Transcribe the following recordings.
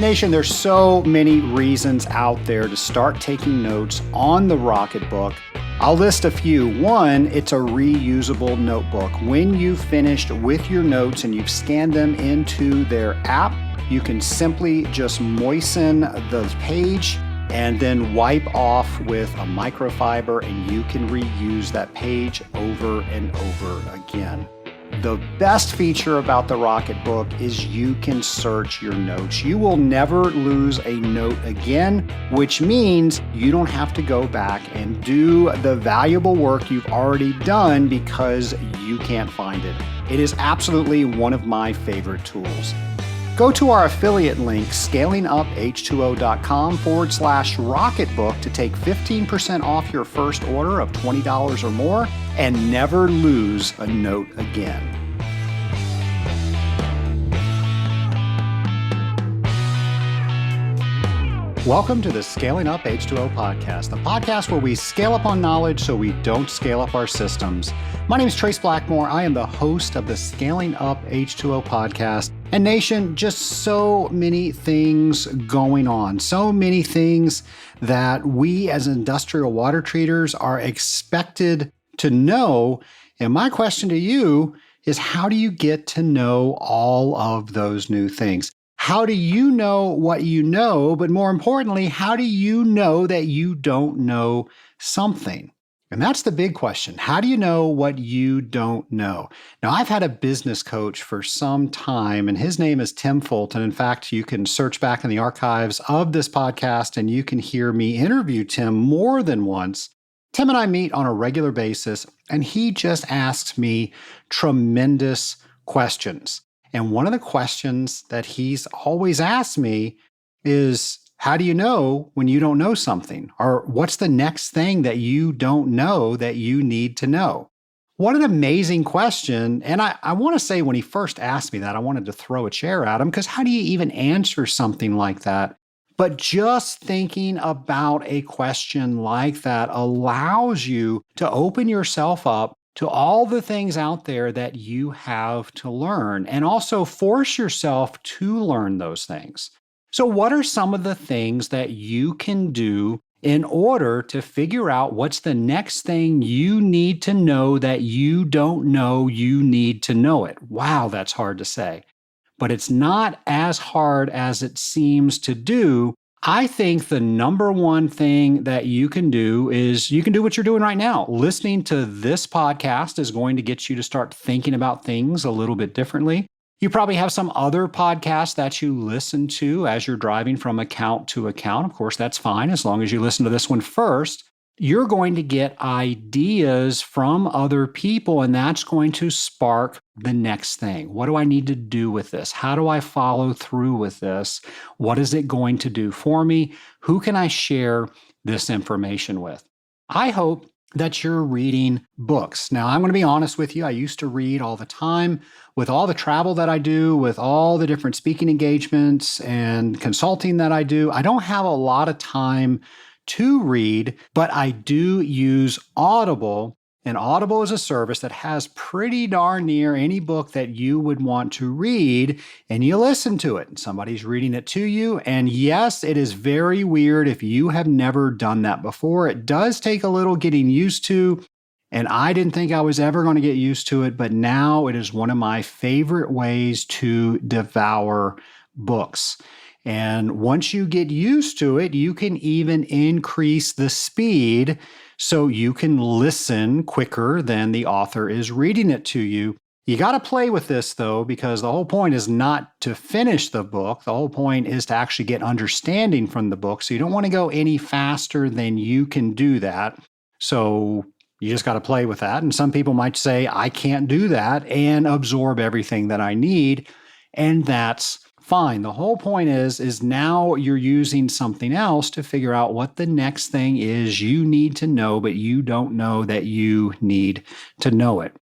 Nation, there's so many reasons out there to start taking notes on the Rocketbook. I'll list a few. One, it's a reusable notebook. When you've finished with your notes and you've scanned them into their app, you can simply just moisten the page and then wipe off with a microfiber, and you can reuse that page over and over again. The best feature about the Rocketbook is you can search your notes. You will never lose a note again, which means you don't have to go back and do the valuable work you've already done because you can't find it. It is absolutely one of my favorite tools. Go to our affiliate link, scalinguph2o.com/Rocketbook to take 15% off your first order of $20 or more and never lose a note again. Welcome to the Scaling Up H2O podcast, the podcast where we scale up on knowledge so we don't scale up our systems. My name is Trace Blackmore. I am the host of the Scaling Up H2O podcast. And Nation, just so many things going on, so many things that we as industrial water treaters are expected to know. And my question to you is, how do you get to know all of those new things? How do you know what you know? But more importantly, how do you know that you don't know something? And that's the big question. How do you know what you don't know? Now, I've had a business coach for some time, and his name is Tim Fulton. In fact, you can search back in the archives of this podcast, and you can hear me interview Tim more than once. Tim and I meet on a regular basis, and he just asks me tremendous questions. And one of the questions that he's always asked me is, how do you know when you don't know something? Or what's the next thing that you don't know that you need to know? What an amazing question. And I want to say, when he first asked me that, I wanted to throw a chair at him, because how do you even answer something like that? But just thinking about a question like that allows you to open yourself up to all the things out there that you have to learn, and also force yourself to learn those things. So what are some of the things that you can do in order to figure out what's the next thing you need to know that you don't know you need to know it? Wow, that's hard to say. But it's not as hard as it seems to do. I think the number one thing that you can do is you can do what you're doing right now. Listening to this podcast is going to get you to start thinking about things a little bit differently. You probably have some other podcasts that you listen to as you're driving from account to account. Of course, that's fine as long as you listen to this one first. You're going to get ideas from other people, and that's going to spark the next thing. What do I need to do with this? How do I follow through with this? What is it going to do for me? Who can I share this information with? I hope that you're reading books. Now, I'm going to be honest with you. I used to read all the time. With all the travel that I do, with all the different speaking engagements and consulting that I do, I don't have a lot of time to read, but I do use Audible. And Audible is a service that has pretty darn near any book that you would want to read, and you listen to it. Somebody's reading it to you. And yes, it is very weird if you have never done that before. It does take a little getting used to. And I didn't think I was ever going to get used to it, but now it is one of my favorite ways to devour books. And once you get used to it, you can even increase the speed so you can listen quicker than the author is reading it to you. You got to play with this, though, because the whole point is not to finish the book. The whole point is to actually get understanding from the book. So you don't want to go any faster than you can do that. So you just got to play with that. And some people might say, I can't do that and absorb everything that I need. And that's fine. The whole point is now you're using something else to figure out what the next thing is you need to know, but you don't know that you need to know it.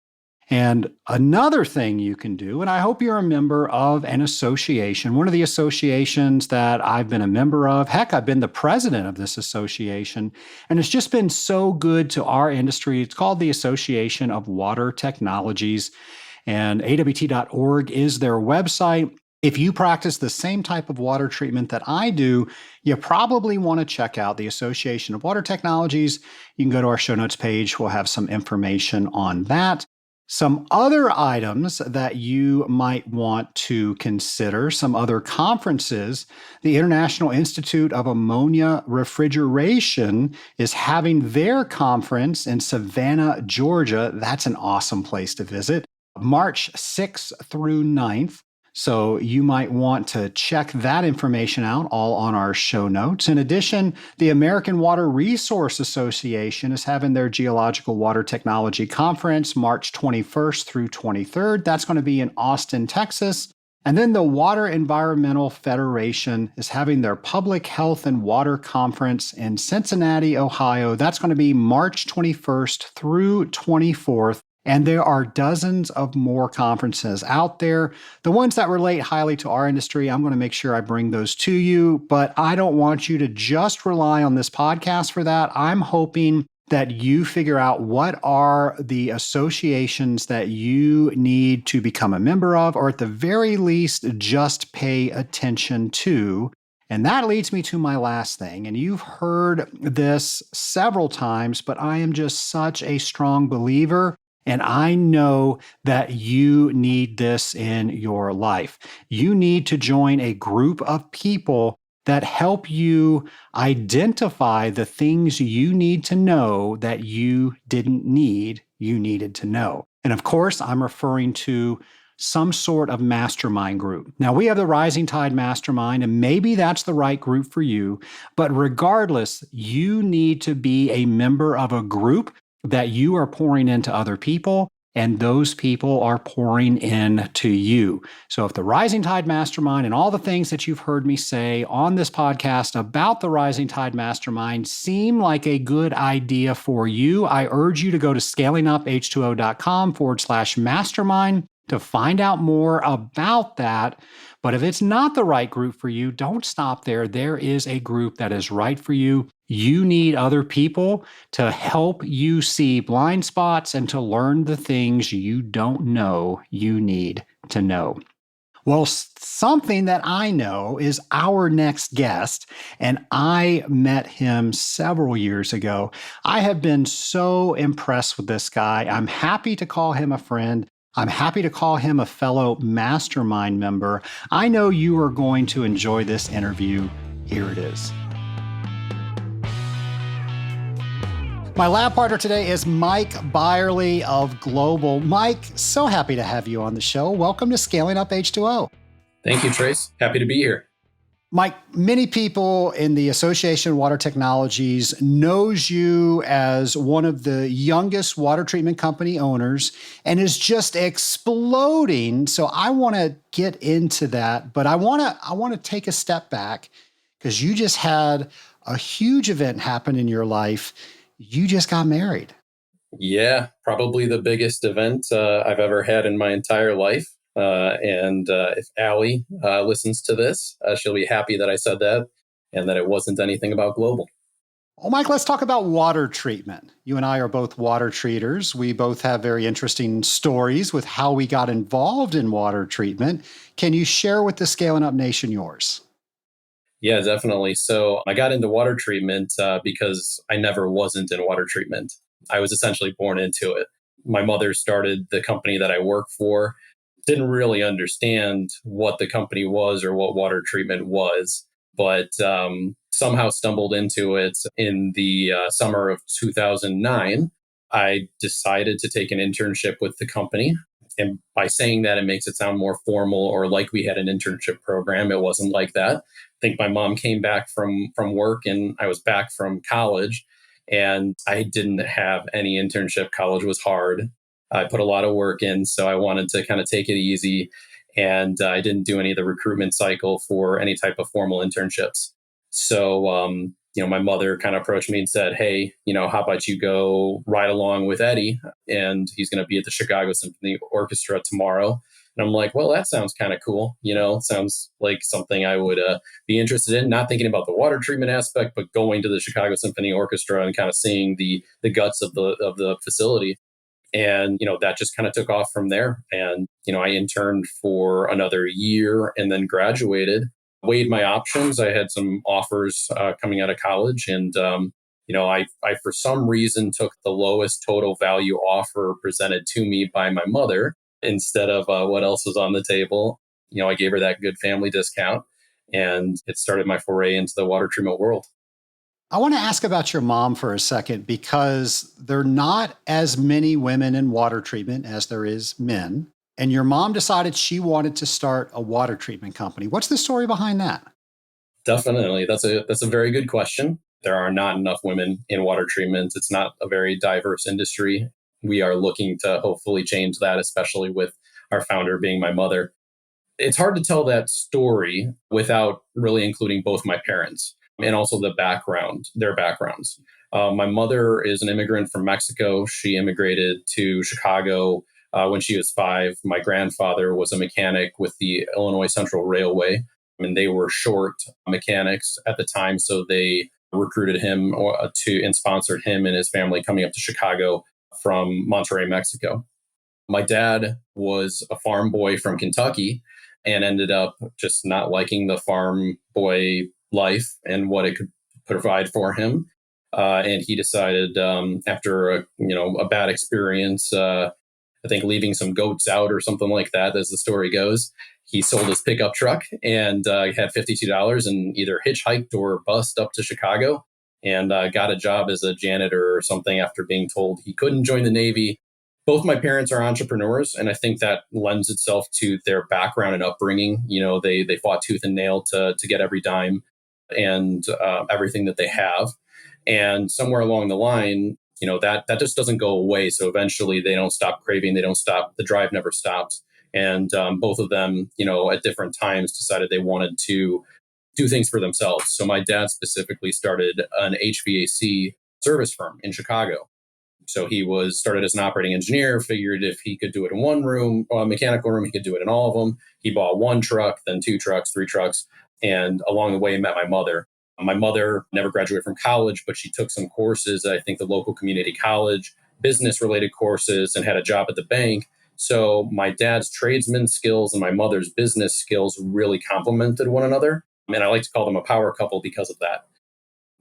And another thing you can do, and I hope you're a member of an association, one of the associations that I've been a member of. Heck, I've been the president of this association, and it's just been so good to our industry. It's called the Association of Water Technologies, and awt.org is their website. If you practice the same type of water treatment that I do, you probably want to check out the Association of Water Technologies. You can go to our show notes page. We'll have some information on that. Some other items that you might want to consider, some other conferences. The International Institute of Ammonia Refrigeration is having their conference in Savannah, Georgia. That's an awesome place to visit. March 6th through 9th. So you might want to check that information out, all on our show notes. In addition, the American Water Resource Association is having their Geological Water Technology Conference March 21st through 23rd. That's going to be in Austin, Texas. And then the Water Environmental Federation is having their Public Health and Water Conference in Cincinnati, Ohio. That's going to be March 21st through 24th. And there are dozens of more conferences out there. The ones that relate highly to our industry, I'm going to make sure I bring those to you. But I don't want you to just rely on this podcast for that. I'm hoping that you figure out what are the associations that you need to become a member of, or at the very least, just pay attention to. And that leads me to my last thing. And you've heard this several times, but I am just such a strong believer. And I know that you need this in your life. You need to join a group of people that help you identify the things you need to know that you didn't need, you needed to know. And of course, I'm referring to some sort of mastermind group. Now, we have the Rising Tide Mastermind, and maybe that's the right group for you. But regardless, you need to be a member of a group that you are pouring into other people, and those people are pouring into you. So if the Rising Tide Mastermind and all the things that you've heard me say on this podcast about the Rising Tide Mastermind seem like a good idea for you, I urge you to go to scalinguph2o.com/mastermind to find out more about that. But if it's not the right group for you, don't stop there. There is a group that is right for you. You need other people to help you see blind spots and to learn the things you don't know you need to know. Well, something that I know is our next guest, and I met him several years ago. I have been so impressed with this guy. I'm happy to call him a friend. I'm happy to call him a fellow mastermind member. I know you are going to enjoy this interview. Here it is. My lab partner today is Mike Byerley of Global. Mike, so happy to have you on the show. Welcome to Scaling Up H2O. Thank you, Trace. Happy to be here. Mike, many people in the Association of Water Technologies knows you as one of the youngest water treatment company owners and is just exploding. So I want to get into that, but I want to take a step back because you just had a huge event happen in your life. You just got married. Yeah, probably the biggest event I've ever had in my entire life. And if Allie listens to this, she'll be happy that I said that and that it wasn't anything about Global. Well, Mike, let's talk about water treatment. You and I are both water treaters. We both have very interesting stories with how we got involved in water treatment. Can you share with the Scaling Up Nation yours? Yeah, definitely. So I got into water treatment because I never wasn't in water treatment. I was essentially born into it. My mother started the company that I work for. Didn't really understand what the company was or what water treatment was, but somehow stumbled into it in the summer of 2009. I decided to take an internship with the company. And by saying that, it makes it sound more formal or like we had an internship program. It wasn't like that. I think my mom came back from work and I was back from college and I didn't have any internship. College was hard. I put a lot of work in, so I wanted to kind of take it easy. And I didn't do any of the recruitment cycle for any type of formal internships. So, my mother kind of approached me and said, hey, how about you go ride along with Eddie? And he's going to be at the Chicago Symphony Orchestra tomorrow. And I'm like, well, that sounds kind of cool. It sounds like something I would be interested in, not thinking about the water treatment aspect, but going to the Chicago Symphony Orchestra and kind of seeing the guts of the facility. And, that just kind of took off from there. And, I interned for another year and then graduated, weighed my options. I had some offers coming out of college. And, I, for some reason, took the lowest total value offer presented to me by my mother instead of what else was on the table. I gave her that good family discount, and it started my foray into the water treatment world. I want to ask about your mom for a second because there are not as many women in water treatment as there is men. And your mom decided she wanted to start a water treatment company. What's the story behind that? Definitely. That's a very good question. There are not enough women in water treatment. It's not a very diverse industry. We are looking to hopefully change that, especially with our founder being my mother. It's hard to tell that story without really including both my parents and also their backgrounds. My mother is an immigrant from Mexico. She immigrated to Chicago when she was 5. My grandfather was a mechanic with the Illinois Central Railway, and they were short mechanics at the time, so they recruited him and sponsored him and his family coming up to Chicago from Monterrey, Mexico. My dad was a farm boy from Kentucky and ended up just not liking the farm boy life and what it could provide for him. And he decided after a bad experience, I think leaving some goats out or something like that, as the story goes, he sold his pickup truck and had $52 and either hitchhiked or bused up to Chicago and got a job as a janitor or something after being told he couldn't join the Navy. Both my parents are entrepreneurs, and I think that lends itself to their background and upbringing. They fought tooth and nail to get every dime and everything that they have. And somewhere along the line, that just doesn't go away. So eventually they don't stop craving. They don't stop. The drive never stops. And both of them, at different times decided they wanted to do things for themselves. So my dad specifically started an HVAC service firm in Chicago. So he started as an operating engineer, figured if he could do it in one room, a mechanical room, he could do it in all of them. He bought one truck, then 2 trucks, 3 trucks. And along the way, met my mother. My mother never graduated from college, but she took some courses at, I think, the local community college, business related courses, and had a job at the bank. So my dad's tradesman skills and my mother's business skills really complemented one another. And I like to call them a power couple because of that.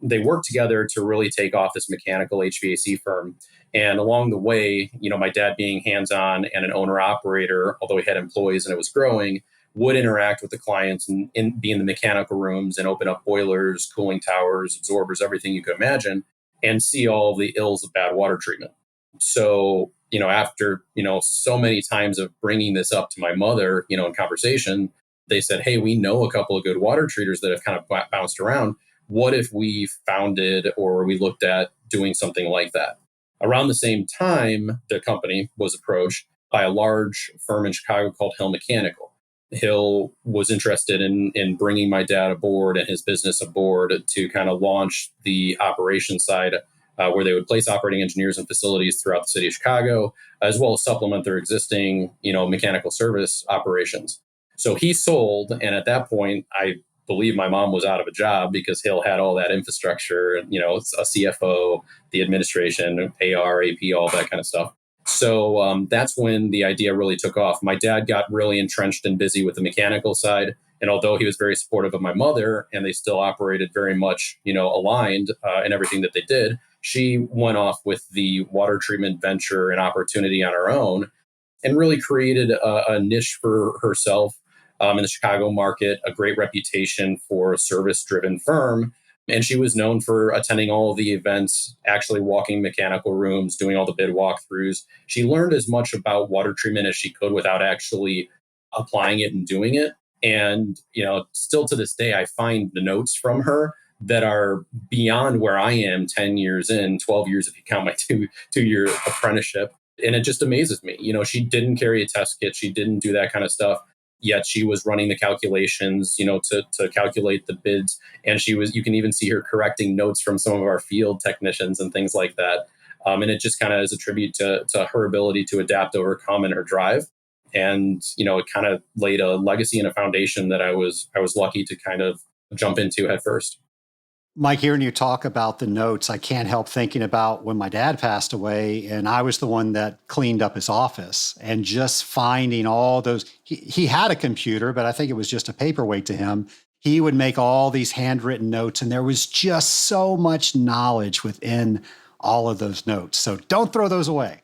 They worked together to really take off this mechanical HVAC firm. And along the way, my dad being hands-on and an owner-operator, although he had employees and it was growing, would interact with the clients and be in the mechanical rooms and open up boilers, cooling towers, absorbers, everything you could imagine, and see all the ills of bad water treatment. So, after, so many times of bringing this up to my mother, in conversation, they said, hey, we know a couple of good water treaters that have kind of bounced around. What if we founded or we looked at doing something like that? Around the same time, the company was approached by a large firm in Chicago called Hill Mechanical. Hill was interested in bringing my dad aboard and his business aboard to kind of launch the operations side, where they would place operating engineers in facilities throughout the city of Chicago, as well as supplement their existing, mechanical service operations. So he sold, and at that point, I believe my mom was out of a job because Hill had all that infrastructure, a CFO, the administration, AR, AP, all that kind of stuff. So that's when the idea really took off. My dad got really entrenched and busy with the mechanical side. And although he was very supportive of my mother and they still operated very much, aligned in everything that they did, she went off with the water treatment venture and opportunity on her own and really created a niche for herself in the Chicago market, a great reputation for a service-driven firm. And she was known for attending all of the events, actually walking mechanical rooms, doing all the bid walkthroughs. She learned as much about water treatment as she could without actually applying it and doing it. And, still to this day, I find the notes from her that are beyond where I am 10 years in, 12 years if you count my two-year apprenticeship. And it just amazes me. She didn't carry a test kit. She didn't do that kind of stuff. Yet she was running the calculations, to calculate the bids. And you can even see her correcting notes from some of our field technicians and things like that. And it just kind of is a tribute to her ability to adapt, overcome, and her drive. And, it kind of laid a legacy and a foundation that I was lucky to kind of jump into head first. Mike, hearing you talk about the notes, I can't help thinking about when my dad passed away and I was the one that cleaned up his office and just finding all those. He had a computer, but I think it was just a paperweight to him. He would make all these handwritten notes, and there was just so much knowledge within all of those notes. So don't throw those away.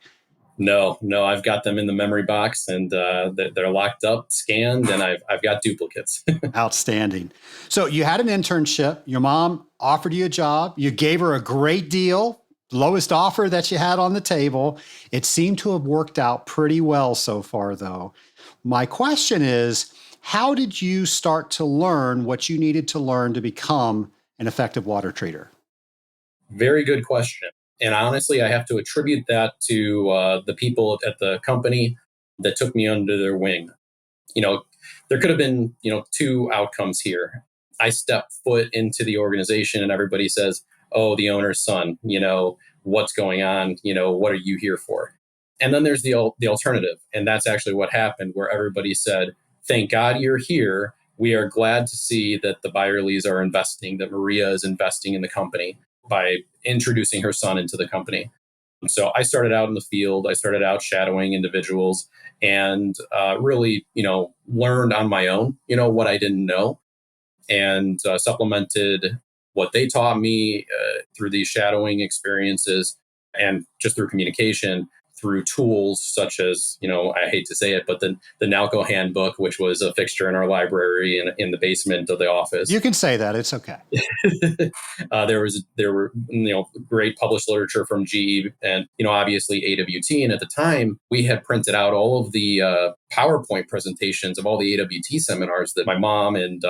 No, I've got them in the memory box, and they're locked up, scanned, and I've got duplicates. Outstanding. So you had an internship. Your mom offered you a job. You gave her a great deal, lowest offer that you had on the table. It seemed to have worked out pretty well so far, though. My question is, how did you start to learn what you needed to learn to become an effective water treater? Very good question. And honestly, I have to attribute that to the people at the company that took me under their wing. You know, there could have been, two outcomes here. I step foot into the organization and everybody says, oh, the owner's son, what's going on? What are you here for? And then there's the alternative. And that's actually what happened, where everybody said, thank God you're here. We are glad to see that the Byerleys are investing, that Maria is investing in the company by introducing her son into the company. So I started out in the field. I started out shadowing individuals and really, learned on my own, what I didn't know, and supplemented what they taught me through these shadowing experiences and just through communication, through tools such as, I hate to say it, but the Nalco handbook, which was a fixture in our library in the basement of the office. You can say that. It's okay. There were great published literature from GE and obviously AWT, and at the time we had printed out all of the PowerPoint presentations of all the AWT seminars that my mom and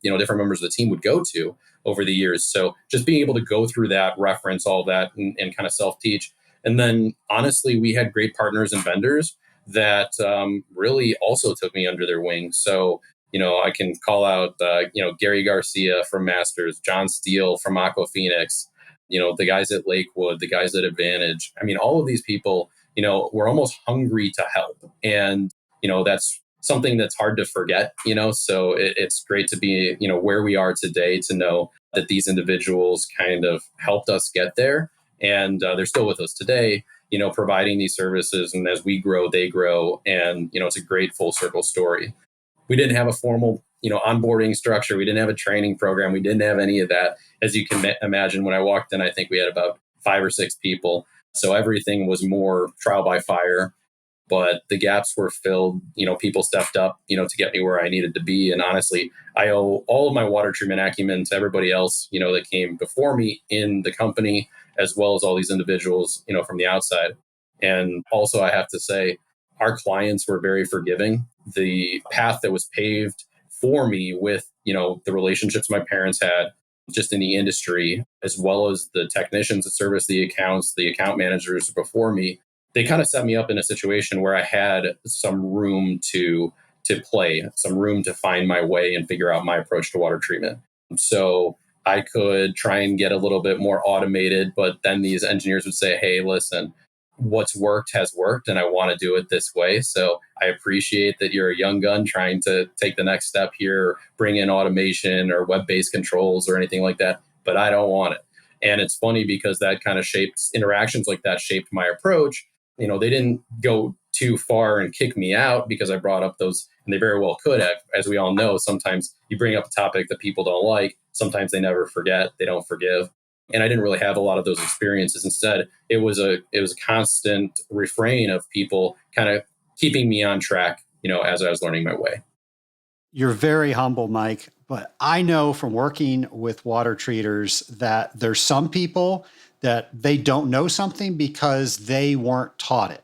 different members of the team would go to over the years. So just being able to go through that, reference all that, and kind of self-teach. And then honestly, we had great partners and vendors that really also took me under their wing. So I can call out, Gary Garcia from Masters, John Steele from Aqua Phoenix, the guys at Lakewood, the guys at Advantage. I mean, all of these people, were almost hungry to help. And, that's something that's hard to forget, so it's great to be, where we are today, to know that these individuals kind of helped us get there. And they're still with us today, providing these services. And as we grow, they grow. And, it's a great full circle story. We didn't have a formal, onboarding structure. We didn't have a training program. We didn't have any of that. As you can imagine, when I walked in, I think we had about 5 or 6 people. So everything was more trial by fire, but the gaps were filled. People stepped up, to get me where I needed to be. And honestly, I owe all of my water treatment acumen to everybody else, that came before me in the company, as well as all these individuals, from the outside. And also, I have to say, our clients were very forgiving. The path that was paved for me with, the relationships my parents had just in the industry, as well as the technicians that service the accounts, the account managers before me, they kind of set me up in a situation where I had some room to play, some room to find my way and figure out my approach to water treatment. So I could try and get a little bit more automated, but then these engineers would say, hey, listen, what's worked has worked, and I want to do it this way. So I appreciate that you're a young gun trying to take the next step here, bring in automation or web-based controls or anything like that, but I don't want it. And it's funny because that kind of shaped interactions like that, shaped my approach. They didn't go too far and kick me out because I brought up those, and they very well could have. As we all know, sometimes you bring up a topic that people don't like. Sometimes they never forget, they don't forgive. And I didn't really have a lot of those experiences. Instead, it was a constant refrain of people kind of keeping me on track, as I was learning my way. You're very humble, Mike, but I know from working with water treaters that there's some people that they don't know something because they weren't taught it.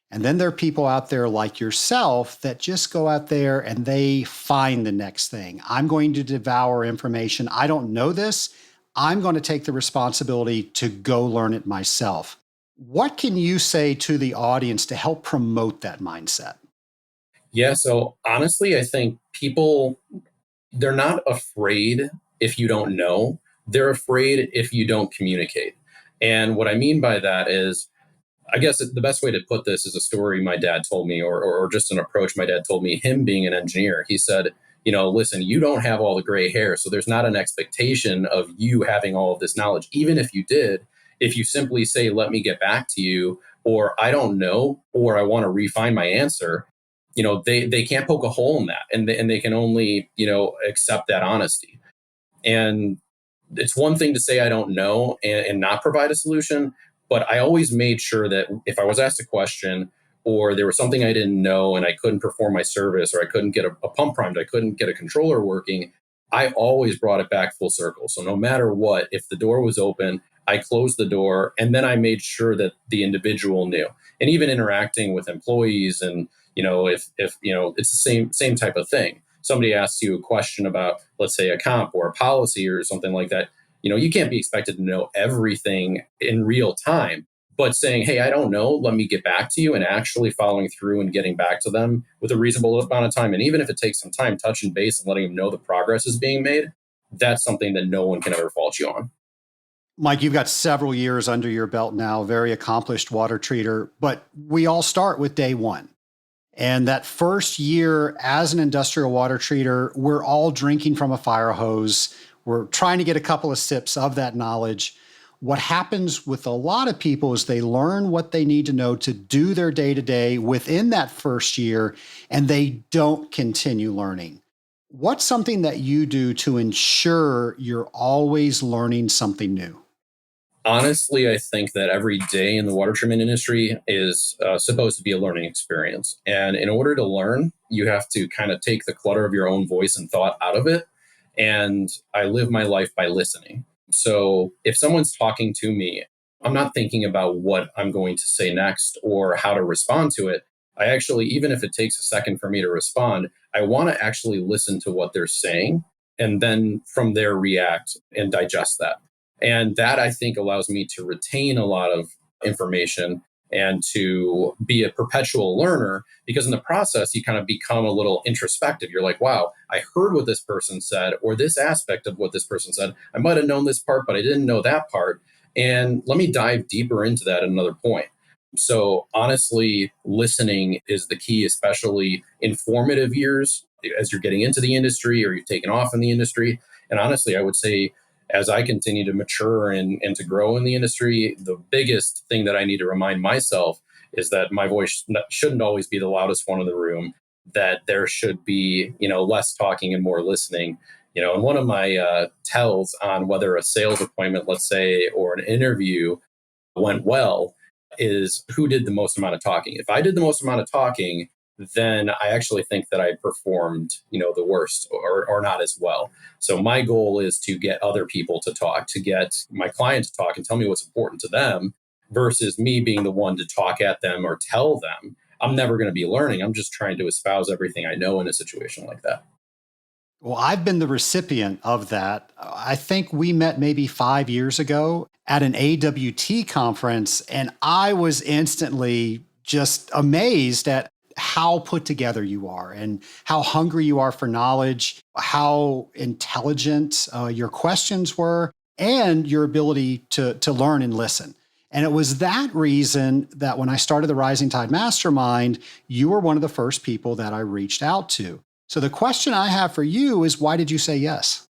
And then there are people out there like yourself that just go out there and they find the next thing. I'm going to devour information. I don't know this. I'm going to take the responsibility to go learn it myself. What can you say to the audience to help promote that mindset? Yeah, so honestly, I think people, they're not afraid if you don't know. They're afraid if you don't communicate. And what I mean by that is, I guess the best way to put this is a story my dad told me, or just an approach my dad told me, him being an engineer. He said, listen, you don't have all the gray hair. So there's not an expectation of you having all of this knowledge. Even if you did, if you simply say, let me get back to you, or I don't know, or I want to refine my answer, they can't poke a hole in that. And they can only, accept that honesty. And it's one thing to say I don't know and not provide a solution, but I always made sure that if I was asked a question or there was something I didn't know and I couldn't perform my service or I couldn't get a pump primed, I couldn't get a controller working, I always brought it back full circle. So no matter what, if the door was open, I closed the door and then I made sure that the individual knew. And even interacting with employees and, if it's the same type of thing. Somebody asks you a question about, let's say, a comp or a policy or something like that, you can't be expected to know everything in real time. But saying, hey, I don't know, let me get back to you, and actually following through and getting back to them with a reasonable amount of time. And even if it takes some time, touching base and letting them know the progress is being made, that's something that no one can ever fault you on. Mike, you've got several years under your belt now, very accomplished water treater, but we all start with day one. And that first year as an industrial water treater, we're all drinking from a fire hose. We're trying to get a couple of sips of that knowledge. What happens with a lot of people is they learn what they need to know to do their day-to-day within that first year, and they don't continue learning. What's something that you do to ensure you're always learning something new? Honestly, I think that every day in the water treatment industry is supposed to be a learning experience. And in order to learn, you have to kind of take the clutter of your own voice and thought out of it. And I live my life by listening. So if someone's talking to me, I'm not thinking about what I'm going to say next or how to respond to it. I actually, even if it takes a second for me to respond, I want to actually listen to what they're saying and then from there react and digest that. And that I think allows me to retain a lot of information and to be a perpetual learner, because in the process, you kind of become a little introspective. You're like, wow, I heard what this person said, or this aspect of what this person said. I might have known this part, but I didn't know that part. And let me dive deeper into that at another point. So honestly, listening is the key, especially in formative years as you're getting into the industry or you've taken off in the industry. And honestly, I would say as I continue to mature and to grow in the industry, the biggest thing that I need to remind myself is that my voice shouldn't always be the loudest one in the room, that there should be, less talking and more listening. And one of my tells on whether a sales appointment, let's say, or an interview went well is who did the most amount of talking. If I did the most amount of talking, then I actually think that I performed, the worst or not as well. So my goal is to get other people to talk, to get my client to talk and tell me what's important to them versus me being the one to talk at them or tell them. I'm never going to be learning. I'm just trying to espouse everything I know in a situation like that. Well, I've been the recipient of that. I think we met maybe 5 years ago at an AWT conference, and I was instantly just amazed at how put together you are and how hungry you are for knowledge, how intelligent your questions were, and your ability to learn and listen. And it was that reason that when I started the Rising Tide Mastermind, you were one of the first people that I reached out to. So the question I have for you is, why did you say yes?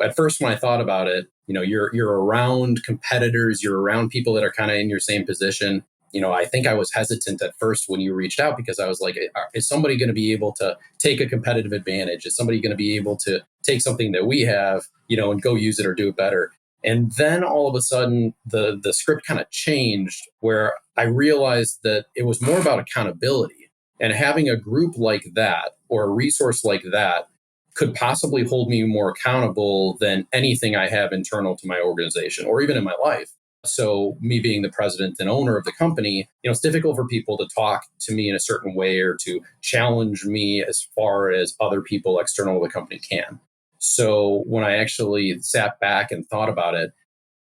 At first, when I thought about it, you're around competitors, you're around people that are kind of in your same position. I think I was hesitant at first when you reached out because I was like, is somebody going to be able to take a competitive advantage? Is somebody going to be able to take something that we have, and go use it or do it better? And then all of a sudden, the script kind of changed where I realized that it was more about accountability. And having a group like that or a resource like that could possibly hold me more accountable than anything I have internal to my organization or even in my life. So me being the president and owner of the company, it's difficult for people to talk to me in a certain way or to challenge me as far as other people external to the company can. So when I actually sat back and thought about it,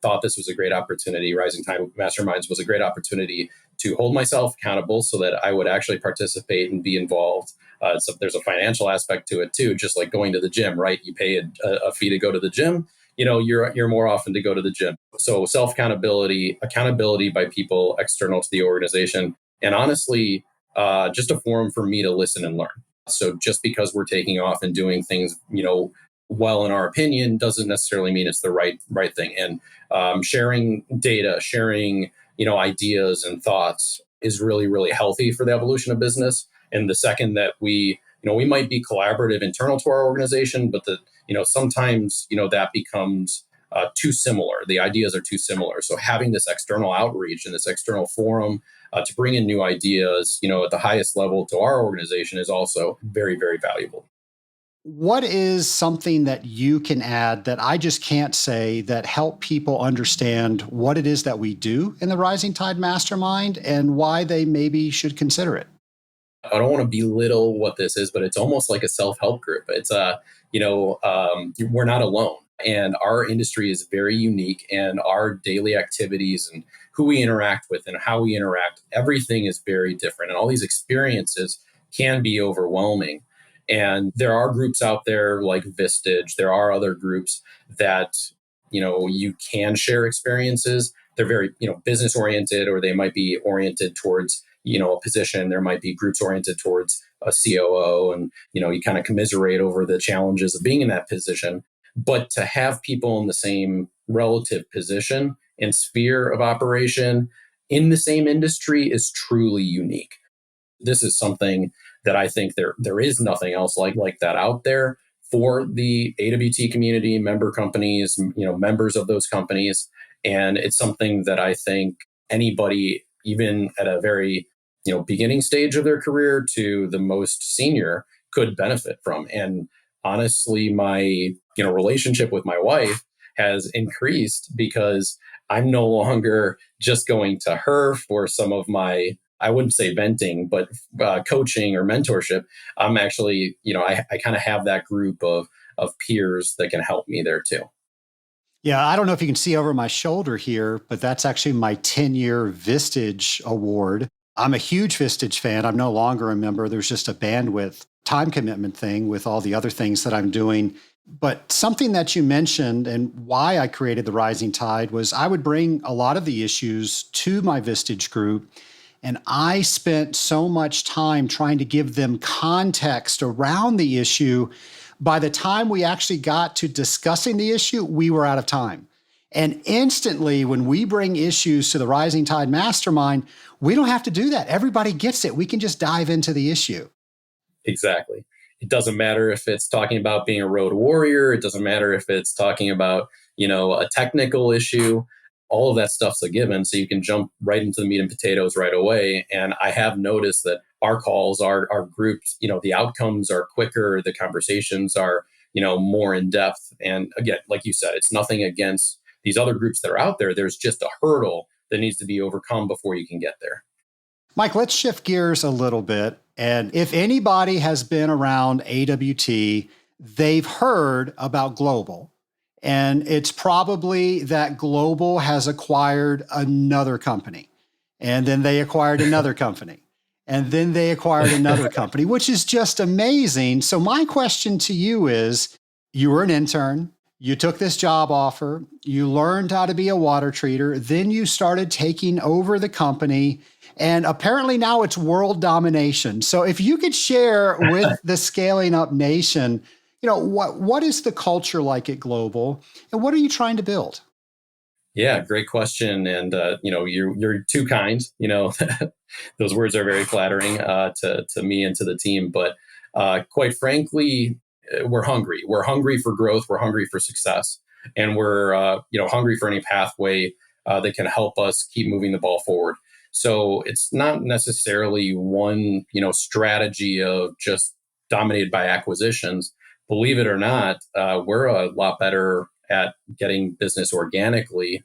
thought this was a great opportunity. Rising Tide Masterminds was a great opportunity to hold myself accountable so that I would actually participate and be involved. So there's a financial aspect to it too, just like going to the gym, right? You pay a fee to go to the gym. You're more often to go to the gym. So accountability by people external to the organization, and honestly, just a forum for me to listen and learn. So just because we're taking off and doing things, well in our opinion, doesn't necessarily mean it's the right thing. And sharing data, sharing ideas and thoughts is really really healthy for the evolution of business. And the second that we might be collaborative internal to our organization, but sometimes that becomes too similar. The ideas are too similar. So having this external outreach and this external forum to bring in new ideas, at the highest level to our organization is also very, very valuable. What is something that you can add that I just can't say that help people understand what it is that we do in the Rising Tide Mastermind and why they maybe should consider it? I don't want to belittle what this is, but it's almost like a self-help group. It's we're not alone, and our industry is very unique, and our daily activities and who we interact with and how we interact, everything is very different, and all these experiences can be overwhelming. And there are groups out there like Vistage. There are other groups that you can share experiences. They're very business oriented, or they might be oriented towards a position. There might be groups oriented towards a COO, and you kind of commiserate over the challenges of being in that position. But to have people in the same relative position and sphere of operation in the same industry is truly unique. This is something that I think there is nothing else like that out there for the AWT community, member companies, members of those companies. And it's something that I think anybody, even at a very beginning stage of their career to the most senior, could benefit from. And honestly, my relationship with my wife has increased because I'm no longer just going to her for some of my, I wouldn't say venting, but coaching or mentorship. I'm actually, I kind of have that group of peers that can help me there too. Yeah, I don't know if you can see over my shoulder here, but that's actually my 10-year Vistage award. I'm a huge Vistage fan. I'm no longer a member. There's just a bandwidth time commitment thing with all the other things that I'm doing. But something that you mentioned and why I created the Rising Tide was I would bring a lot of the issues to my Vistage group. And I spent so much time trying to give them context around the issue. By the time we actually got to discussing the issue, we were out of time. And instantly, when we bring issues to the Rising Tide Mastermind, we don't have to do that. Everybody gets it. We can just dive into the issue. Exactly. It doesn't matter if it's talking about being a road warrior. It doesn't matter if it's talking about, a technical issue. All of that stuff's a given. So you can jump right into the meat and potatoes right away. And I have noticed that our calls, our groups, the outcomes are quicker. The conversations are, more in depth. And again, like you said, it's nothing against these other groups that are out there. There's just a hurdle that needs to be overcome before you can get there. Mike, let's shift gears a little bit. And if anybody has been around AWT, they've heard about Global. And it's probably that Global has acquired another company. And then they acquired another company. And then they acquired another company, which is just amazing. So, my question to you is, you were an intern, you took this job offer, you learned how to be a water treater, then you started taking over the company. And apparently now it's world domination. So if you could share with the Scaling Up Nation, what is the culture like at Global, and what are you trying to build? Yeah, great question. And you're too kind. Those words are very flattering to me and to the team. But quite frankly, we're hungry. We're hungry for growth. We're hungry for success, and we're hungry for any pathway that can help us keep moving the ball forward. So it's not necessarily one strategy of just dominated by acquisitions. Believe it or not, we're a lot better at getting business organically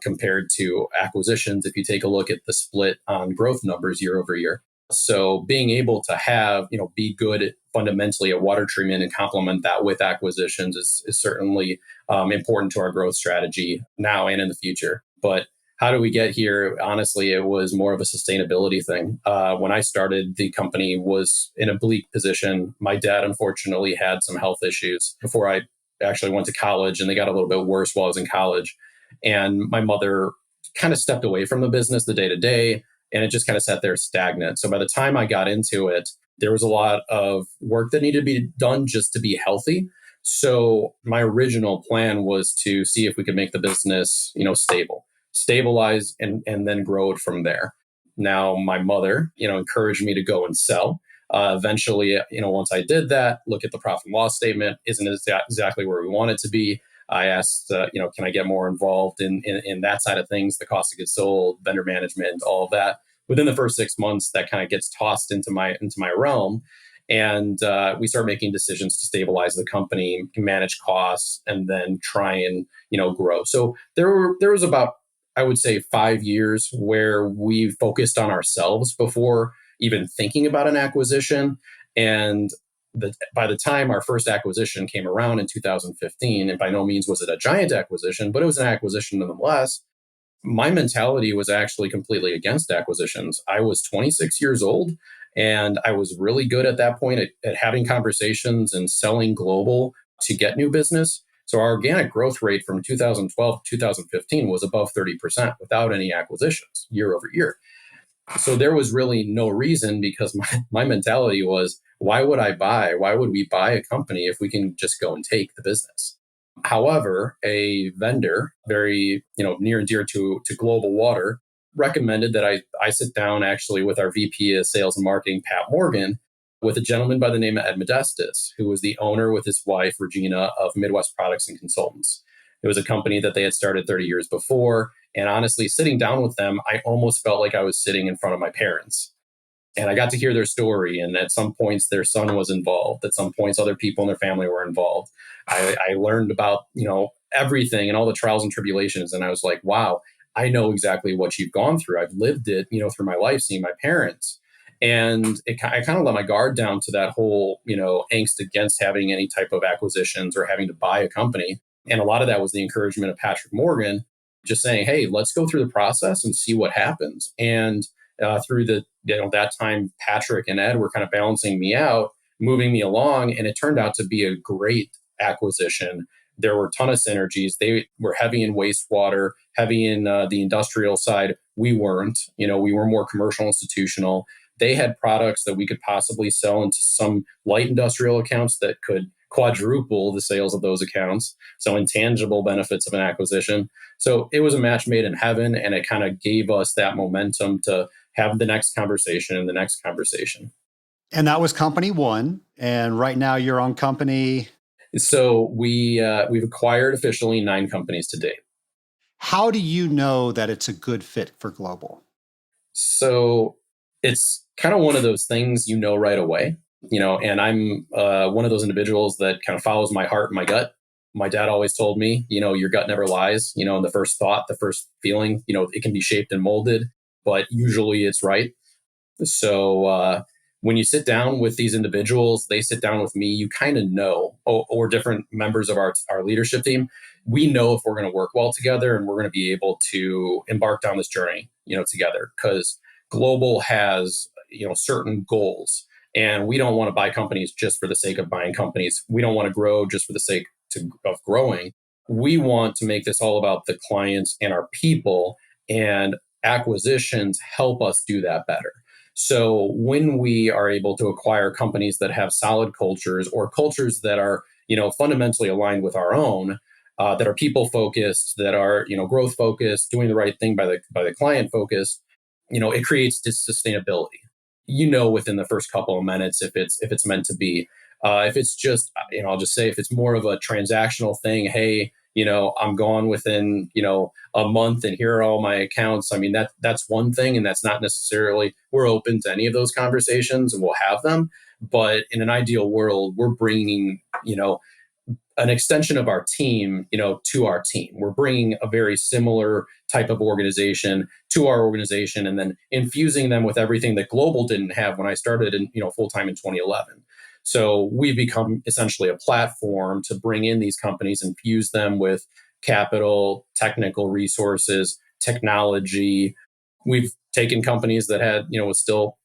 compared to acquisitions. If you take a look at the split on growth numbers year over year. So being able to have, be good fundamentally at water treatment and complement that with acquisitions is certainly important to our growth strategy now and in the future. But how do we get here? Honestly, it was more of a sustainability thing. When I started, the company was in a bleak position. My dad, unfortunately, had some health issues before I actually went to college, and they got a little bit worse while I was in college. And my mother kind of stepped away from the business, the day to day, and it just kind of sat there stagnant. So by the time I got into it, There was a lot of work that needed to be done just to be healthy. So my original plan was to see if we could make the business, stabilize and then grow it from there. Now, my mother, encouraged me to go and sell. Eventually, once I did that, look at the profit and loss statement, isn't exactly where we want it to be. I asked, can I get more involved in that side of things, the cost of goods sold, vendor management, all of that. Within the first 6 months, that kind of gets tossed into my realm, and we start making decisions to stabilize the company, manage costs, and then try and grow. So there was about, I would say, 5 years where we focused on ourselves before even thinking about an acquisition. And by the time our first acquisition came around in 2015, and by no means was it a giant acquisition, but it was an acquisition nonetheless, my mentality was actually completely against acquisitions. I was 26 years old, and I was really good at that point at having conversations and selling global to get new business. So our organic growth rate from 2012 to 2015 was above 30% without any acquisitions year over year. So there was really no reason, because my mentality was, why would we buy a company if we can just go and take the business? However, a vendor, very near and dear to Global Water, recommended that I sit down actually with our VP of Sales and Marketing, Pat Morgan, with a gentleman by the name of Ed Modestus, who was the owner with his wife, Regina, of Midwest Products and Consultants. It was a company that they had started 30 years before. And honestly, sitting down with them, I almost felt like I was sitting in front of my parents. And I got to hear their story. And at some points, their son was involved. At some points, other people in their family were involved. I learned about, everything and all the trials and tribulations. And I was like, wow, I know exactly what you've gone through. I've lived it, through my life, seeing my parents. And I kind of let my guard down to that whole, angst against having any type of acquisitions or having to buy a company. And a lot of that was the encouragement of Patrick Morgan, just saying, hey, let's go through the process and see what happens. And through that time, Patrick and Ed were kind of balancing me out, moving me along, and it turned out to be a great acquisition. There were a ton of synergies. They were heavy in wastewater, heavy in the industrial side. We weren't. We were more commercial, institutional. They had products that we could possibly sell into some light industrial accounts that could quadruple the sales of those accounts. So intangible benefits of an acquisition. So it was a match made in heaven, and it kind of gave us that momentum to have the next conversation and the next conversation. And that was company one. And right now you're on company. So we've acquired officially 9 companies to date. How do you know that it's a good fit for global? So it's kind of one of those things right away. And I'm one of those individuals that kind of follows my heart and my gut. My dad always told me, your gut never lies. And the first thought, the first feeling, it can be shaped and molded, but usually it's right. So when you sit down with these individuals, they sit down with me, you kind of know, or different members of our leadership team, we know if we're going to work well together and we're going to be able to embark down this journey, together, because Global has, certain goals. And we don't want to buy companies just for the sake of buying companies. We don't want to grow just for the sake of growing. We want to make this all about the clients and our people, and acquisitions help us do that better. So when we are able to acquire companies that have solid cultures, or cultures that are, fundamentally aligned with our own, that are people focused, that are, growth focused, doing the right thing by the client focused, it creates this sustainability. Within the first couple of minutes, if it's meant to be. If it's just, I'll just say, if it's more of a transactional thing, hey, I'm gone within, a month, and here are all my accounts. I mean, that's one thing, and that's not necessarily, we're open to any of those conversations and we'll have them. But in an ideal world, we're bringing, an extension of our team, to our team. We're bringing a very similar type of organization to our organization, and then infusing them with everything that Global didn't have when I started in, full-time in 2011. So we've become essentially a platform to bring in these companies, infuse them with capital, technical resources, technology. We've taken companies that had,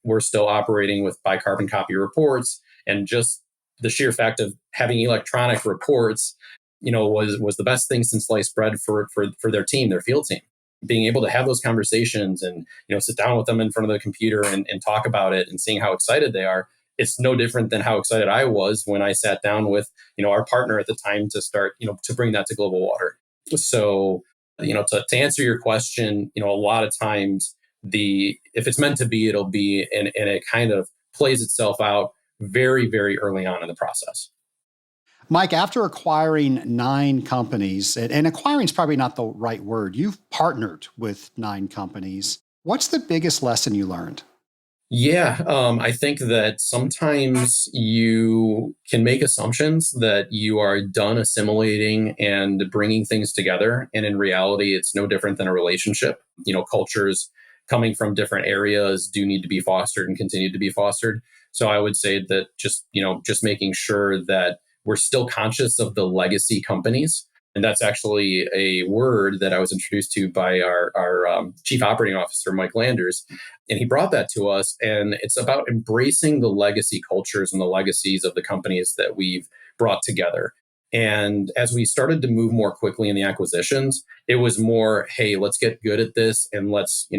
we're still operating with bicarbon copy reports, and just the sheer fact of having electronic reports, was the best thing since sliced bread for their team, their field team. Being able to have those conversations and, sit down with them in front of the computer and talk about it, and seeing how excited they are, it's no different than how excited I was when I sat down with, our partner at the time to start, to bring that to Global Water. So, to answer your question, a lot of times if it's meant to be, it'll be, and it kind of plays itself out very, very early on in the process. Mike, after acquiring 9 companies, and acquiring is probably not the right word, you've partnered with 9 companies. What's the biggest lesson you learned? Yeah, I think that sometimes you can make assumptions that you are done assimilating and bringing things together. And in reality, it's no different than a relationship. Cultures coming from different areas do need to be fostered and continue to be fostered. So I would say that just making sure that we're still conscious of the legacy companies. And that's actually a word that I was introduced to by our chief operating officer, Mike Landers. And he brought that to us. And it's about embracing the legacy cultures and the legacies of the companies that we've brought together. And as we started to move more quickly in the acquisitions, it was more, hey, let's get good at this. And let's,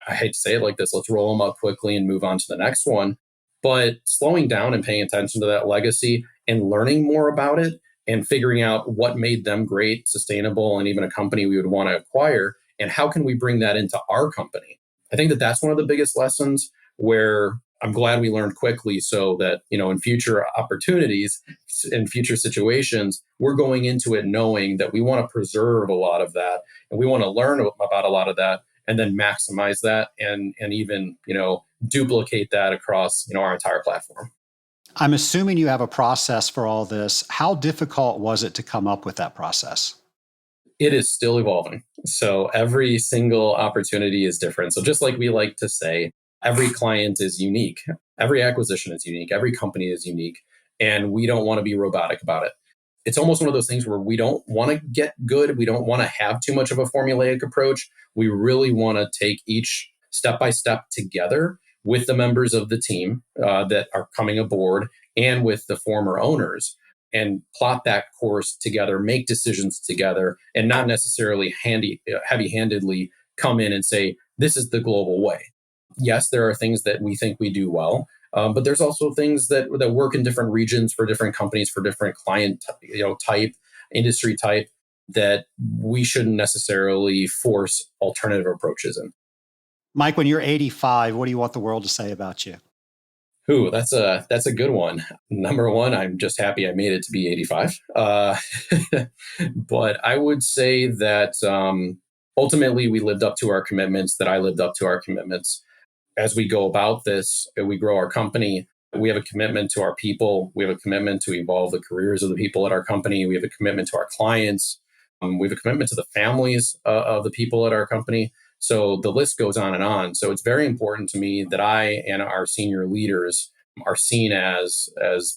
I hate to say it like this, let's roll them up quickly and move on to the next one. But slowing down and paying attention to that legacy and learning more about it and figuring out what made them great, sustainable, and even a company we would want to acquire, and how can we bring that into our company. I think that that's one of the biggest lessons where I'm glad we learned quickly so that, in future opportunities, in future situations, we're going into it knowing that we want to preserve a lot of that and we want to learn about a lot of that and then maximize that and even, duplicate that across, our entire platform. I'm assuming you have a process for all this. How difficult was it to come up with that process? It is still evolving. So every single opportunity is different. So just like we like to say, every client is unique. Every acquisition is unique. Every company is unique. And we don't want to be robotic about it. It's almost one of those things where we don't want to get good. We don't want to have too much of a formulaic approach. We really want to take each step by step together with the members of the team that are coming aboard and with the former owners and plot that course together, make decisions together, and not necessarily heavy-handedly come in and say, this is the global way. Yes, there are things that we think we do well, but there's also things that work in different regions for different companies, for different client type, industry type, that we shouldn't necessarily force alternative approaches in. Mike, when you're 85, what do you want the world to say about you? Ooh, that's a good one. Number one, I'm just happy I made it to be 85. But I would say that ultimately we lived up to our commitments, that I lived up to our commitments. As we go about this, we grow our company. We have a commitment to our people. We have a commitment to evolve the careers of the people at our company. We have a commitment to our clients. We have a commitment to the families of the people at our company. So the list goes on and on. So it's very important to me that I and our senior leaders are seen as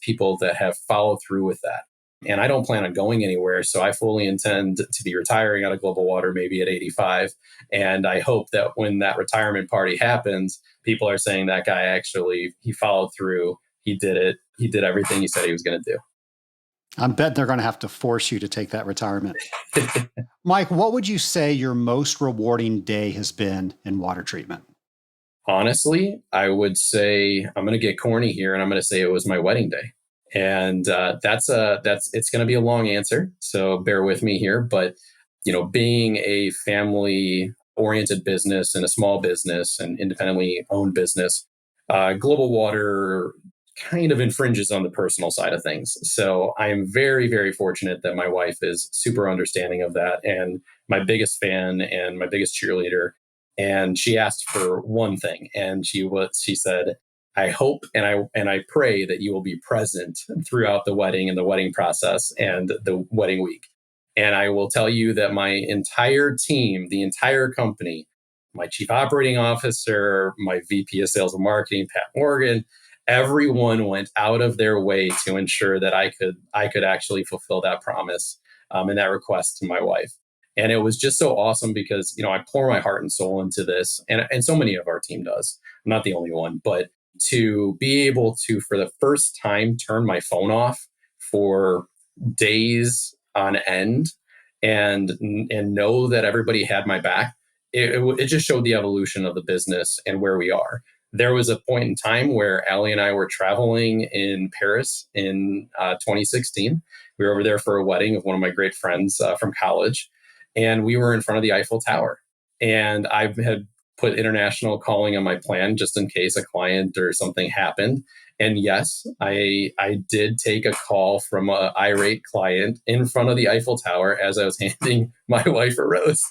people that have followed through with that. And I don't plan on going anywhere. So I fully intend to be retiring out of Global Water maybe at 85. And I hope that when that retirement party happens, people are saying that guy actually, he followed through. He did it. He did everything he said he was going to do. I'm betting they're going to have to force you to take that retirement. Mike, what would you say your most rewarding day has been in water treatment? Honestly, I would say, I'm going to get corny here and I'm going to say it was my wedding day. And it's going to be a long answer, so bear with me here. But being a family-oriented business and a small business and independently owned business, Global Water kind of infringes on the personal side of things. So I am very, very fortunate that my wife is super understanding of that and my biggest fan and my biggest cheerleader. And she asked for one thing, and she said, I hope and I pray that you will be present throughout the wedding and the wedding process and the wedding week. And I will tell you that my entire team, the entire company, my chief operating officer, my VP of sales and marketing, Pat Morgan, everyone went out of their way to ensure that I could actually fulfill that promise and that request to my wife. And it was just so awesome because, I pour my heart and soul into this. And so many of our team does. I'm not the only one, but to be able to, for the first time, turn my phone off for days on end and know that everybody had my back, it just showed the evolution of the business and where we are. There was a point in time where Allie and I were traveling in Paris in 2016. We were over there for a wedding of one of my great friends from college, and we were in front of the Eiffel Tower. And I had put international calling on my plan just in case a client or something happened. And yes, I did take a call from an irate client in front of the Eiffel Tower as I was handing my wife a rose.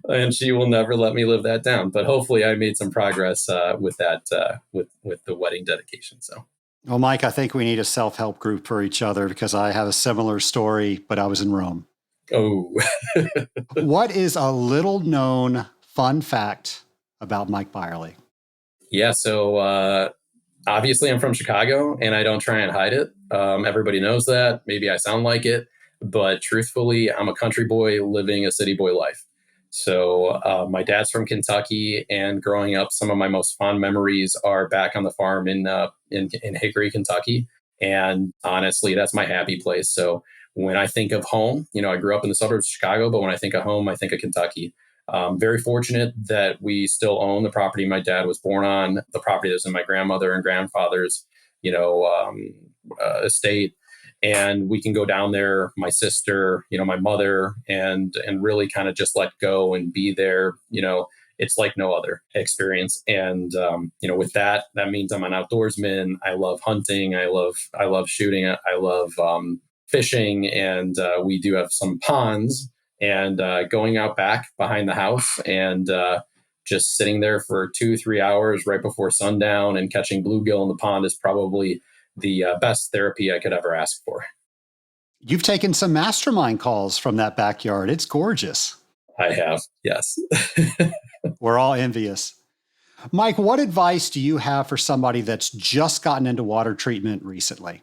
And she will never let me live that down. But hopefully, I made some progress with that with the wedding dedication. So, Well, Mike, I think we need a self-help group for each other because I have a similar story, but I was in Rome. oh, What is a little known fun fact about Mike Byerly? yeah. So obviously, I'm from Chicago, and I don't try and hide it. Everybody knows that. Maybe I sound like it, but truthfully, I'm a country boy living a city boy life. So my dad's from Kentucky, and growing up, some of my most fond memories are back on the farm in Hickory, Kentucky. And honestly, that's my happy place. So when I think of home, I grew up in the suburbs of Chicago, but when I think of home, I think of Kentucky. Very fortunate that we still own the property my dad was born on, the property that was in my grandmother and grandfather's, estate. And we can go down there, my sister, my mother, and really kind of just let go and be there. It's like no other experience. And with that means I'm an outdoorsman. I love hunting. I love shooting. I love fishing, and we do have some ponds. And going out back behind the house and just sitting there for 2-3 hours right before sundown and catching bluegill in the pond is probably the best therapy I could ever ask for. You've taken some mastermind calls from that backyard. It's gorgeous. I have, yes. We're all envious. Mike, what advice do you have for somebody that's just gotten into water treatment recently?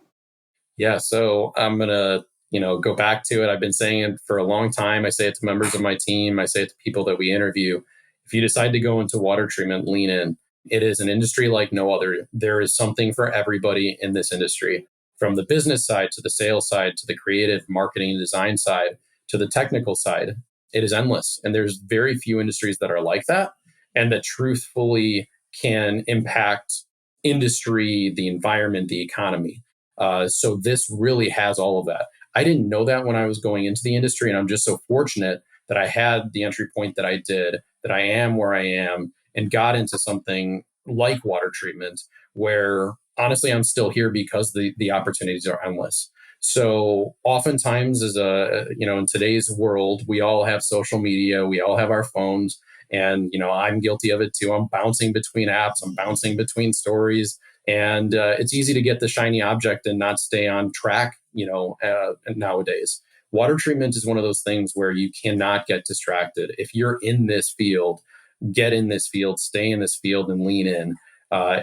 Yeah, so I'm going to go back to it. I've been saying it for a long time. I say it to members of my team. I say it to people that we interview. If you decide to go into water treatment, lean in. It is an industry like no other. There is something for everybody in this industry, from the business side to the sales side to the creative marketing and design side to the technical side. It is endless. And there's very few industries that are like that and that truthfully can impact industry, the environment, the economy. So this really has all of that. I didn't know that when I was going into the industry, and I'm just so fortunate that I had the entry point that I did, that I am where I am, and got into something like water treatment, where honestly I'm still here because the opportunities are endless. So oftentimes, in today's world, we all have social media, we all have our phones, and I'm guilty of it too. I'm bouncing between apps, I'm bouncing between stories. And it's easy to get the shiny object and not stay on track, nowadays. Water treatment is one of those things where you cannot get distracted. If you're in this field, get in this field, stay in this field, and lean in.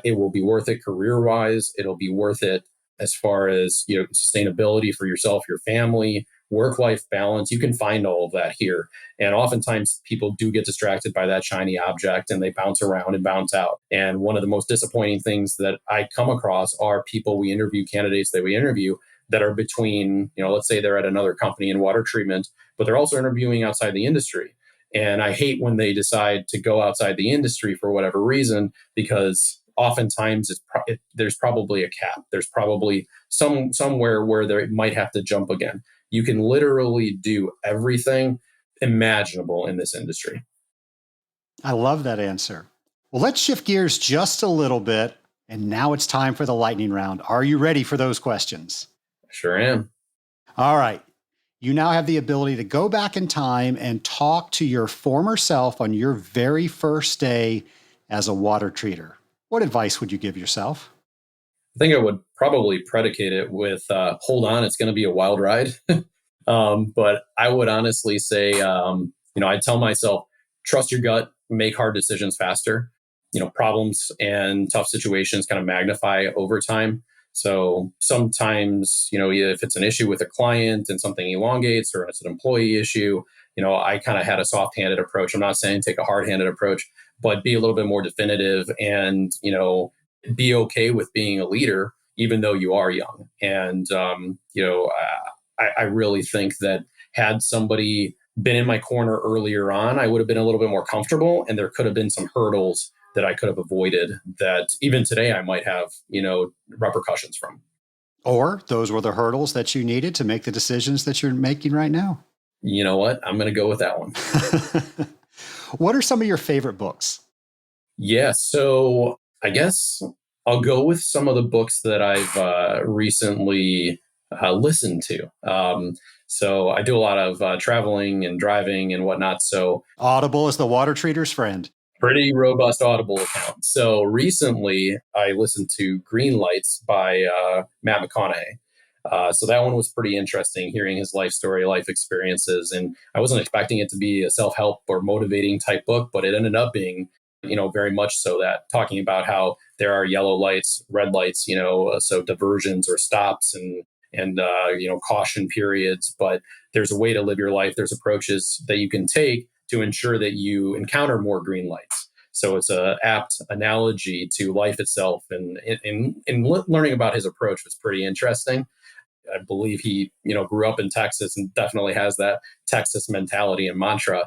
It will be worth it career-wise. It'll be worth it as far as sustainability for yourself, your family, work-life balance. You can find all of that here. And oftentimes people do get distracted by that shiny object and they bounce around and bounce out. And one of the most disappointing things that I come across are people we interview, candidates that we interview that are between, let's say they're at another company in water treatment, but they're also interviewing outside the industry. And I hate when they decide to go outside the industry for whatever reason, because oftentimes there's probably a cap. There's probably somewhere where they might have to jump again. You can literally do everything imaginable in this industry. I love that answer. Well, let's shift gears just a little bit. And now it's time for the lightning round. Are you ready for those questions? Sure am. All right. You now have the ability to go back in time and talk to your former self on your very first day as a water treater. What advice would you give yourself? I think I would probably predicate it with, hold on, it's going to be a wild ride. But I would honestly say, I'd tell myself, trust your gut, make hard decisions faster. Problems and tough situations kind of magnify over time. So sometimes, if it's an issue with a client and something elongates, or it's an employee issue, I kind of had a soft-handed approach. I'm not saying take a hard-handed approach, but be a little bit more definitive and, be okay with being a leader, even though you are young. And, I really think that had somebody been in my corner earlier on, I would have been a little bit more comfortable, and there could have been some hurdles that I could have avoided that even today I might have, repercussions from. Or those were the hurdles that you needed to make the decisions that you're making right now. You know what? I'm going to go with that one. What are some of your favorite books? Yeah. So I guess I'll go with some of the books that I've recently listened to. So I do a lot of traveling and driving and whatnot. So Audible is the water treater's friend. pretty robust Audible account. So recently I listened to Green Lights by Matt McConaughey. So that one was pretty interesting, hearing his life story, life experiences. And I wasn't expecting it to be a self-help or motivating type book, but it ended up being, very much so, that talking about how there are yellow lights, red lights, so diversions or stops and caution periods. But there's a way to live your life. There's approaches that you can take to ensure that you encounter more green lights. So it's a apt analogy to life itself. And in learning about his approach was pretty interesting. I believe he, grew up in Texas and definitely has that Texas mentality and mantra,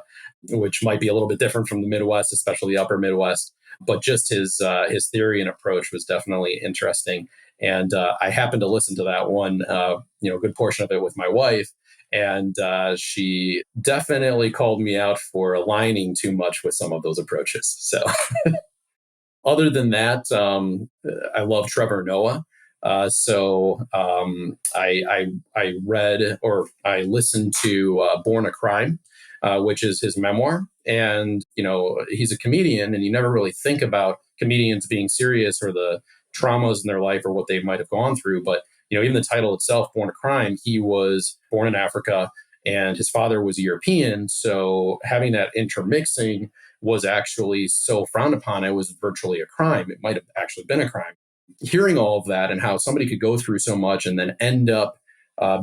which might be a little bit different from the Midwest, especially the upper Midwest. But just his theory and approach was definitely interesting. And I happened to listen to that one, good portion of it with my wife. And she definitely called me out for aligning too much with some of those approaches. So other than that, I love Trevor Noah. I read, or I listened to Born a Crime, which is his memoir. And, he's a comedian, and you never really think about comedians being serious or the traumas in their life or what they might have gone through. But, even the title itself, Born a Crime, he was born in Africa and his father was European. So having that intermixing was actually so frowned upon, it was virtually a crime. It might have actually been a crime. Hearing all of that and how somebody could go through so much and then end up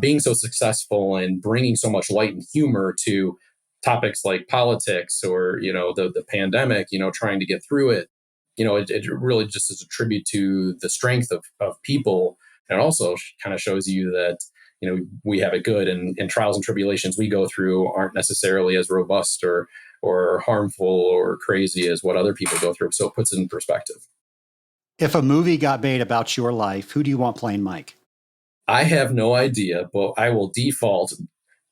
being so successful and bringing so much light and humor to topics like politics or, the pandemic, trying to get through it, it really just is a tribute to the strength of people. And it also kind of shows you that, we have it good, and trials and tribulations we go through aren't necessarily as robust or harmful or crazy as what other people go through. So it puts it in perspective. If a movie got made about your life, who do you want playing Mike? I have no idea, but I will default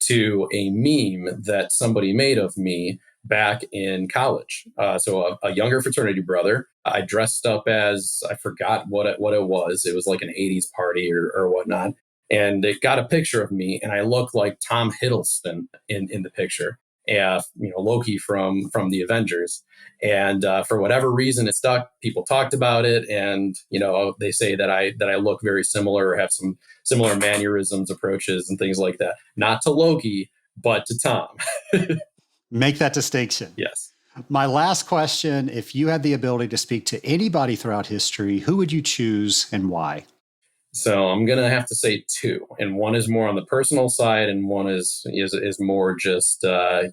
to a meme that somebody made of me back in college. So a younger fraternity brother. I dressed up as, I forgot what it was. It was like an 80s party or whatnot. And they got a picture of me, and I look like Tom Hiddleston in the picture. Loki from the Avengers. And for whatever reason, it stuck. People talked about it, and they say that I look very similar or have some similar mannerisms, approaches, and things like that. Not to Loki, but to Tom. Make that distinction. Yes. My last question: if you had the ability to speak to anybody throughout history, who would you choose and why? So I'm gonna have to say two, and one is more on the personal side, and one is more just I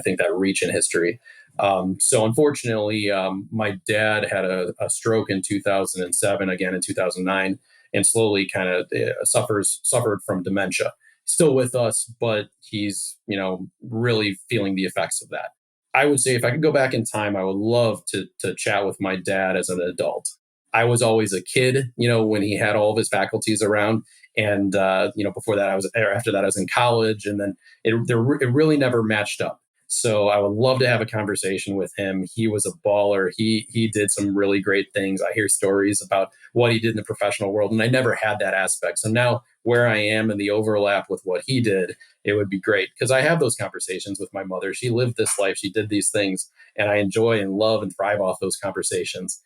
think that reach in history. So unfortunately, my dad had a stroke in 2007, again in 2009, and slowly kind of suffered from dementia. Still with us, but he's really feeling the effects of that. I would say if I could go back in time, I would love to chat with my dad as an adult. I was always a kid, when he had all of his faculties around. And, before that, after that, I was in college. And then it really never matched up. So I would love to have a conversation with him. He was a baller. He did some really great things. I hear stories about what he did in the professional world, and I never had that aspect. So now where I am and the overlap with what he did, it would be great, because I have those conversations with my mother. She lived this life. She did these things, and I enjoy and love and thrive off those conversations.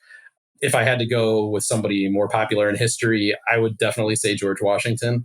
If I had to go with somebody more popular in history, I would definitely say George Washington.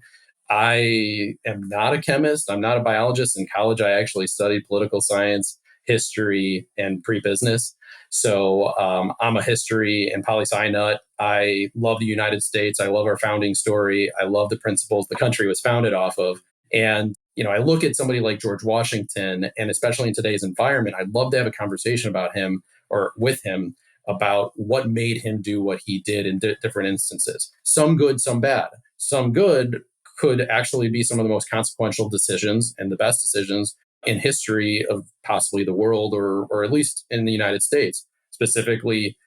I am not a chemist. I'm not a biologist. In college, I actually studied political science, history, and pre-business. So I'm a history and poli-sci nut. I love the United States. I love our founding story. I love the principles the country was founded off of. And, I look at somebody like George Washington, and especially in today's environment, I'd love to have a conversation about him or with him about what made him do what he did in different instances. Some good, some bad. Some good could actually be some of the most consequential decisions and the best decisions in history of possibly the world, or at least in the United States. Specifically,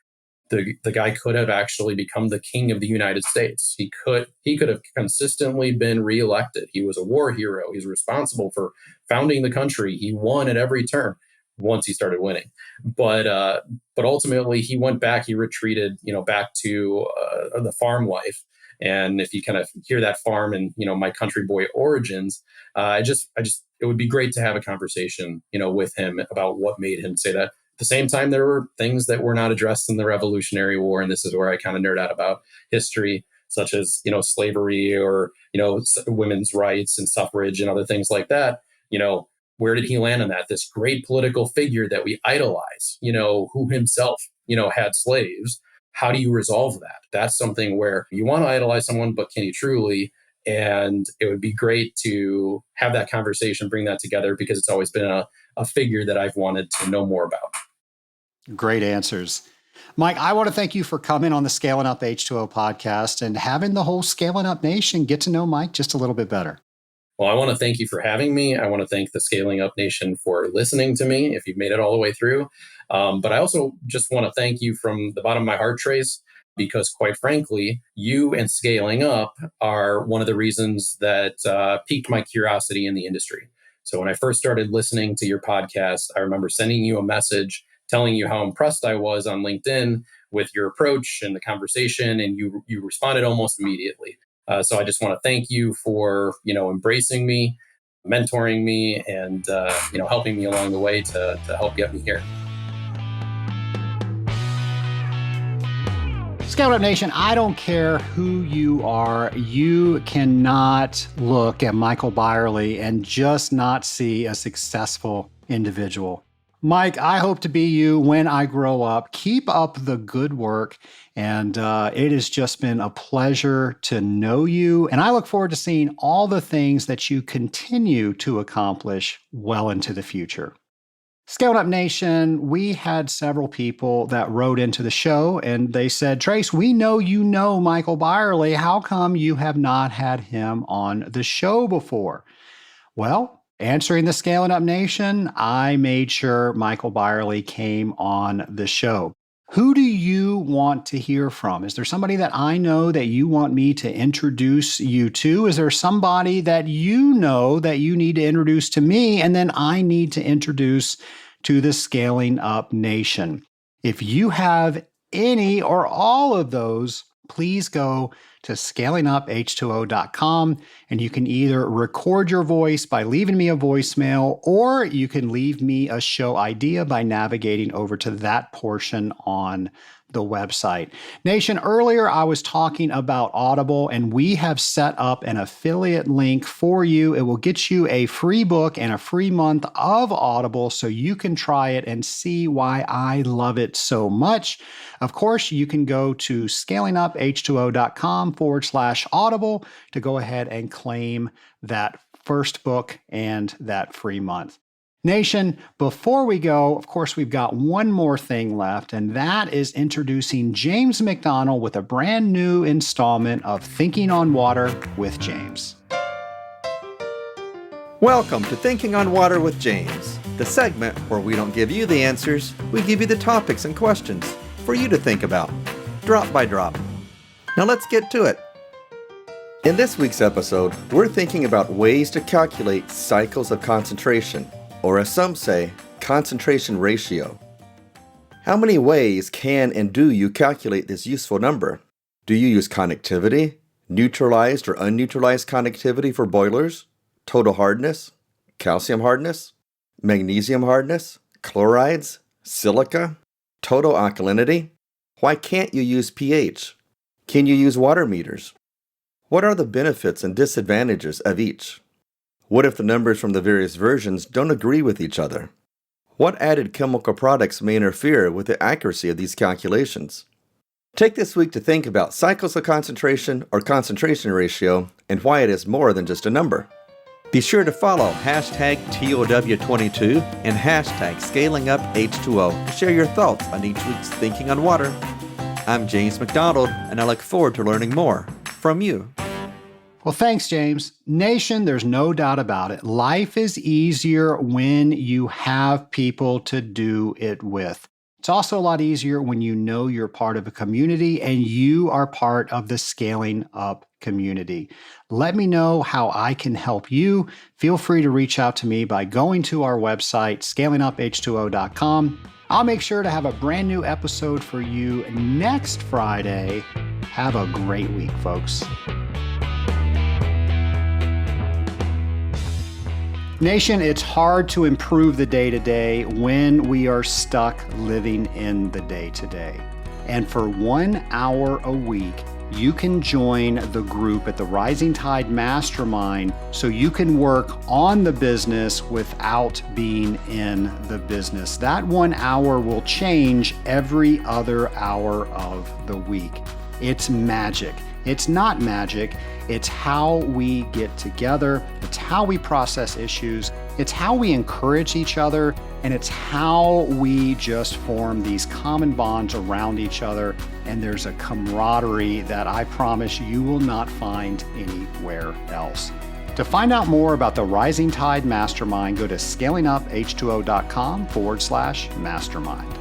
the guy could have actually become the king of the United States. He could have consistently been reelected. He was a war hero. He's responsible for founding the country. He won at every term once he started winning. But ultimately he went back. He retreated, back to the farm life. And if you kind of hear that farm and my country boy origins, it would be great to have a conversation with him about what made him say that. At the same time, there were things that were not addressed in the Revolutionary War, and this is where I kind of nerd out about history, such as slavery or women's rights and suffrage and other things like that. Where did he land on that? This great political figure that we idolize, who himself had slaves. How do you resolve that? That's something where you want to idolize someone, but can you truly? And it would be great to have that conversation, bring that together, because it's always been a figure that I've wanted to know more about. Great answers. Mike, I want to thank you for coming on the Scaling Up H2O podcast and having the whole Scaling Up Nation get to know Mike just a little bit better. Well, I want to thank you for having me. I want to thank the Scaling Up Nation for listening to me, if you've made it all the way through. But I also just want to thank you from the bottom of my heart, Trace, because quite frankly, you and Scaling Up are one of the reasons that piqued my curiosity in the industry. So when I first started listening to your podcast, I remember sending you a message telling you how impressed I was on LinkedIn with your approach and the conversation, and you responded almost immediately. So I just want to thank you for embracing me, mentoring me, and helping me along the way to help get me here. Scaling Up Nation, I don't care who you are. You cannot look at Michael Byerley and just not see a successful individual. Mike, I hope to be you when I grow up. Keep up the good work. And it has just been a pleasure to know you. And I look forward to seeing all the things that you continue to accomplish well into the future. Scaling Up Nation, we had several people that wrote into the show and they said, Trace, we know you know Michael Byerley. How come you have not had him on the show before? Well, answering the Scaling Up Nation, I made sure Michael Byerley came on the show. Who do you want to hear from? Is there somebody that I know that you want me to introduce you to? Is there somebody that you know that you need to introduce to me and then I need to introduce to the Scaling Up Nation? If you have any or all of those, please go to scalinguph2o.com and you can either record your voice by leaving me a voicemail, or you can leave me a show idea by navigating over to that portion on the website. Nation, earlier I was talking about Audible, and we have set up an affiliate link for you. It will get you a free book and a free month of Audible so you can try it and see why I love it so much. Of course, you can go to scalinguph2o.com/Audible to go ahead and claim that first book and that free month. Nation, before we go, of course, we've got one more thing left, and that is introducing James McDonald with a brand new installment of Thinking on Water with James. Welcome to Thinking on Water with James, the segment where we don't give you the answers, we give you the topics and questions for you to think about, drop by drop. Now let's get to it. In this week's episode, we're thinking about ways to calculate cycles of concentration, or as some say, concentration ratio. How many ways can and do you calculate this useful number? Do you use connectivity, neutralized or unneutralized connectivity for boilers, total hardness, calcium hardness, magnesium hardness, chlorides, silica, total alkalinity? Why can't you use pH? Can you use water meters? What are the benefits and disadvantages of each? What if the numbers from the various versions don't agree with each other? What added chemical products may interfere with the accuracy of these calculations? Take this week to think about cycles of concentration or concentration ratio and why it is more than just a number. Be sure to follow hashtag TOW22 and hashtag ScalingUpH2O to share your thoughts on each week's Thinking on Water. I'm James McDonald, and I look forward to learning more from you. Well, thanks, James. Nation, there's no doubt about it. Life is easier when you have people to do it with. It's also a lot easier when you know you're part of a community and you are part of the Scaling Up community. Let me know how I can help you. Feel free to reach out to me by going to our website, scalinguph2o.com. I'll make sure to have a brand new episode for you next Friday. Have a great week, folks. Nation, it's hard to improve the day-to-day when we are stuck living in the day-to-day. And for 1 hour a week, you can join the group at the Rising Tide Mastermind so you can work on the business without being in the business. That 1 hour will change every other hour of the week. It's magic. It's not magic. It's how we get together. It's how we process issues. It's how we encourage each other. And it's how we just form these common bonds around each other. And there's a camaraderie that I promise you will not find anywhere else. To find out more about the Rising Tide Mastermind, go to scalinguph2o.com/mastermind.